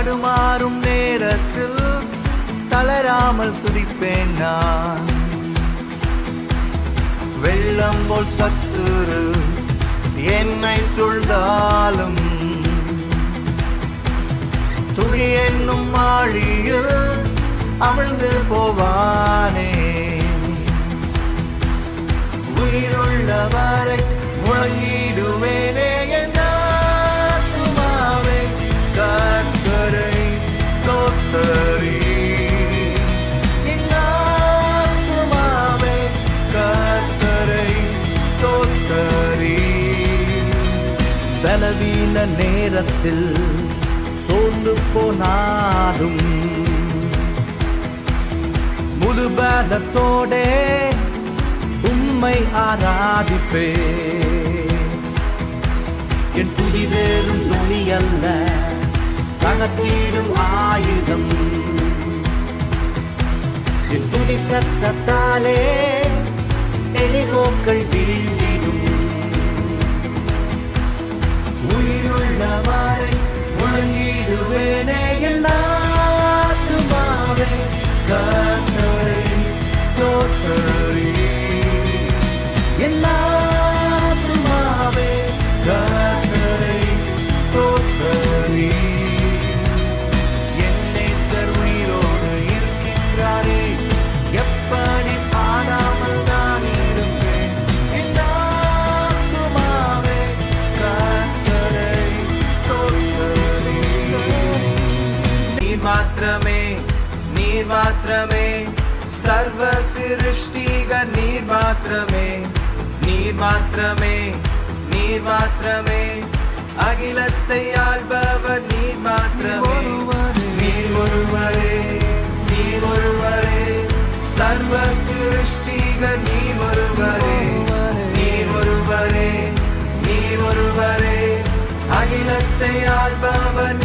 தடுமாறும் நேரத்தில் தளராமல் துதிப்பேன் நான். வெள்ளம் போல் சத்துரு என்னை சூழ்ந்தாலும் துதி என்னும் ஆழியில் அமிழ்ந்து போவானே. உயிருள்ளவரை முழங்கிடுவேனே என் ஆத்துமாவே கர்த்தரை ஸ்தோத்தரி. என் ஆத்துமாவே கர்த்தரை ஸ்தோத்தரி. பலவீன நேரத்தில் சோர்ந்து போனாலும் முழு பலத்தோடே உம்மை ஆராதிப்பே. என் துதி வேறும் துணி அல்ல, தகர்த்திடும் ஆயுதம். என் துதி சத்தத்தாலே எரிகோக்கள் வீழ்ந்திடும். உயிருள்ளவரை முழங்கிடுவேனே என் ஆத்துமாவே கர்த்தரை ஸ்தோத்தரி. என் ஆத்துமாவே கர்த்தரை ஸ்தோத்தரி. என் நேசர் உயிரோடு இருக்கின்றாரே, எப்படி பாடாமல் நான் இருப்பேன். என் ஆத்துமாவே கர்த்தரை ஸ்தோத்தரி. நீர் மாத்திரமே, நீர் மாத்திரமே சர்வ சிருஷ்டிகர். நீர் மாத்திரமே, நீர் மாத்திரமே, நீர் மாத்திரமே அகிலத்தை ஆள்பவர். நீர் மாத்திரமே, நீர் ஒருவரே, நீர் ஒருவரே சர்வ சிருஷ்டிகர். நீர் ஒருவரே, நீர் ஒருவரே, நீர் ஒருவரே அகிலத்தை ஆள்பவர்.